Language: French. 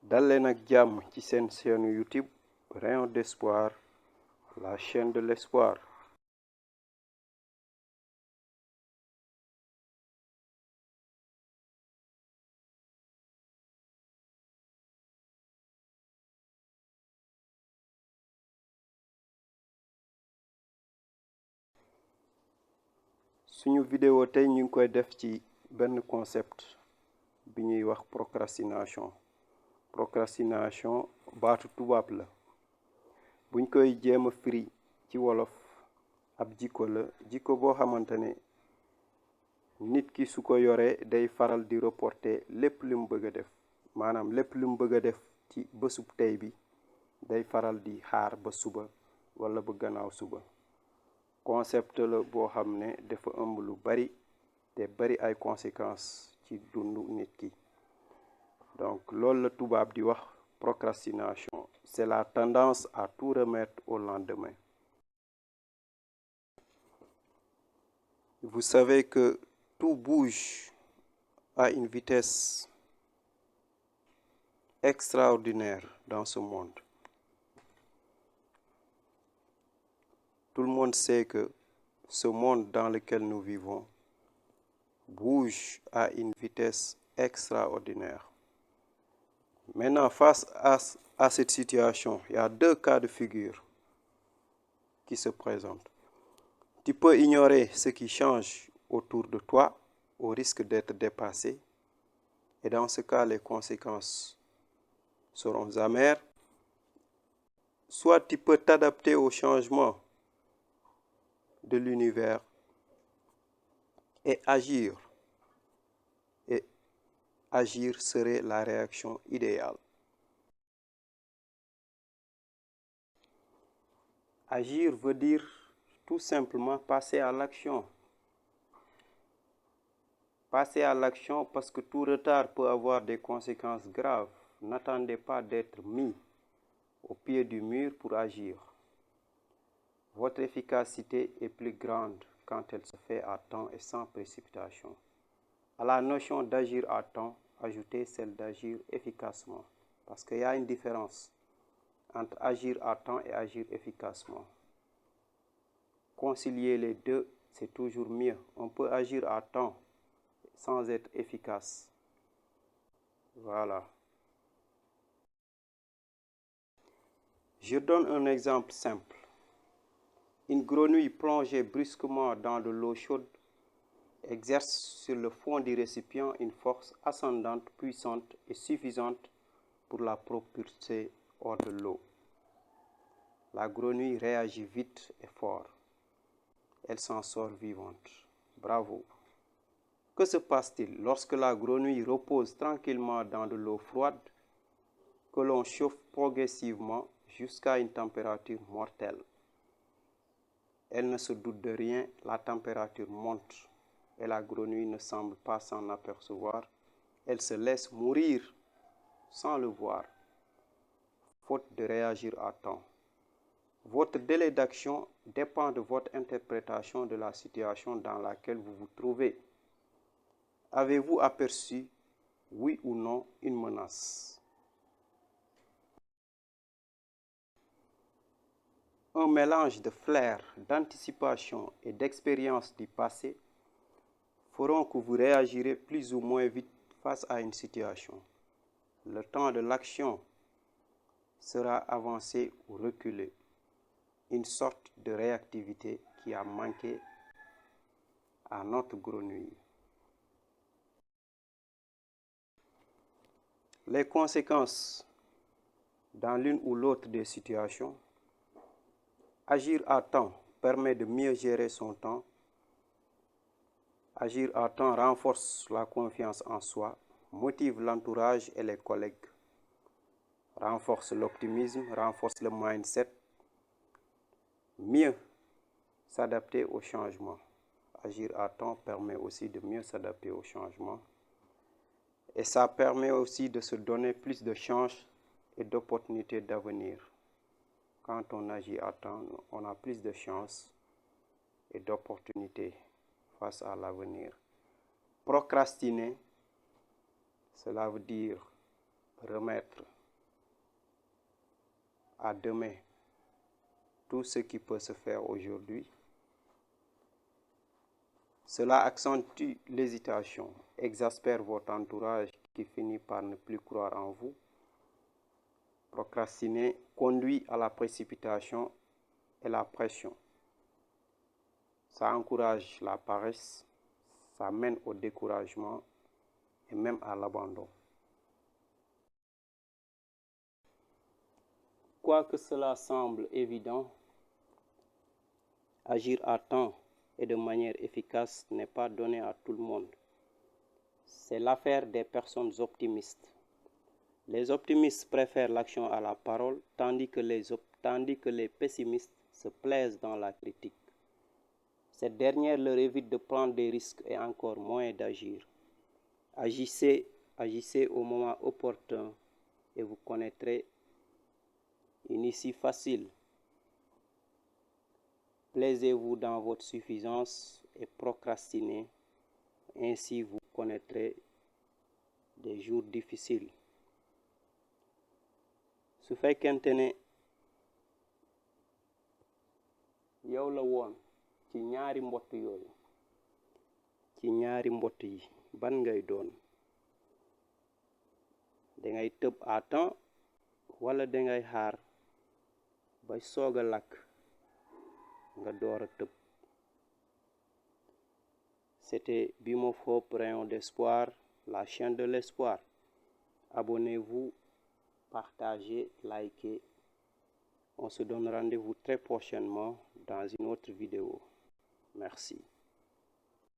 dal leen ak jàmm ci seen chaîne YouTube Rayon d'Espoir, la chaîne de l'espoir. suñu vidéo tey ñu ngi koy def ci benn concept bi ñuy wax procrastination baatu tubaab la buñ koy jéem a firi ci wolof ab jikko la jikko boo xamante ne nit ki su ko yoree day faral di reporter lépp li mu bëgg a def maanaam lépp li mu bëgg a def ci bésub tey bi day faral di xaar ba suba wala ba gannaaw suba. concept la boo xam ne dafa ëmb lu bari te bari ay conséquences ci dundu nit ki. donc loolu la tubaab di wax procrastination, c'est la tendance à tout remettre au lendemain. Vous savez que tout bouge à une vitesse extraordinaire dans ce monde. Tout le monde sait que ce monde dans lequel nous vivons bouge à une vitesse extraordinaire. Maintenant, face à cette situation, il y a deux cas de figure qui se présentent. Tu peux ignorer ce qui change autour de toi au risque d'être dépassé. Et dans ce cas, les conséquences seront amères. Soit tu peux t'adapter au changement de l'univers et agir. Et agir serait la réaction idéale. Agir veut dire tout simplement passer à l'action. Passer à l'action parce que tout retard peut avoir des conséquences graves. N'attendez pas d'être mis au pied du mur pour agir. Votre efficacité est plus grande quand elle se fait à temps et sans précipitation. À la notion d'agir à temps, ajoutez celle d'agir efficacement. Parce qu'il y a une différence entre agir à temps et agir efficacement. Concilier les deux, c'est toujours mieux. On peut agir à temps sans être efficace. Voilà. Je donne un exemple simple. Une grenouille plongée brusquement dans de l'eau chaude exerce sur le fond du récipient une force ascendante, puissante et suffisante pour la propulser hors de l'eau. La grenouille réagit vite et fort. Elle s'en sort vivante. Bravo. Que se passe-t-il lorsque la grenouille repose tranquillement dans de l'eau froide que l'on chauffe progressivement jusqu'à une température mortelle? Elle ne se doute de rien, la température monte et la grenouille ne semble pas s'en apercevoir. Elle se laisse mourir sans le voir, faute de réagir à temps. Votre délai d'action dépend de votre interprétation de la situation dans laquelle vous vous trouvez. Avez-vous aperçu, oui ou non, une menace? Un mélange de flair, d'anticipation et d'expérience du passé feront que vous réagirez plus ou moins vite face à une situation. Le temps de l'action sera avancé ou reculé. Une sorte de réactivité qui a manqué à notre grenouille. Les conséquences dans l'une ou l'autre des situations. Agir à temps permet de mieux gérer son temps. Agir à temps renforce la confiance en soi, motive l'entourage et les collègues, renforce l'optimisme, renforce le mindset, mieux s'adapter au changement. Agir à temps permet aussi de mieux s'adapter au changement. Et ça permet aussi de se donner plus de chances et d'opportunités d'avenir. Quand on agit à temps, on a plus de chances et d'opportunités face à l'avenir. Procrastiner, cela veut dire remettre à demain tout ce qui peut se faire aujourd'hui. Cela accentue l'hésitation, exaspère votre entourage qui finit par ne plus croire en vous. Procrastiner conduit à la précipitation et la pression. Ça encourage la paresse, ça mène au découragement et même à l'abandon. Quoique cela semble évident, agir à temps et de manière efficace n'est pas donné à tout le monde. C'est l'affaire des personnes optimistes. Les optimistes préfèrent l'action à la parole, tandis que les pessimistes se plaisent dans la critique. Cette dernière leur évite de prendre des risques et encore moins d'agir. Agissez au moment opportun et vous connaîtrez une issue facile. Plaisez-vous dans votre suffisance et procrastinez. Ainsi vous connaîtrez des jours difficiles. su fekkente ne yow la woon ci ñaari mbott yooyu ci ñaari mbott yi ban ngay doon dangay tëb à temps wala dangay xaar ba soog a lakk nga door a tëb. C'était Bimov Hope Rayon d'Espoir, la chaîne de l'espoir. Abonnez-vous, partagez, likez. On se donne rendez-vous très prochainement dans une autre vidéo. Merci.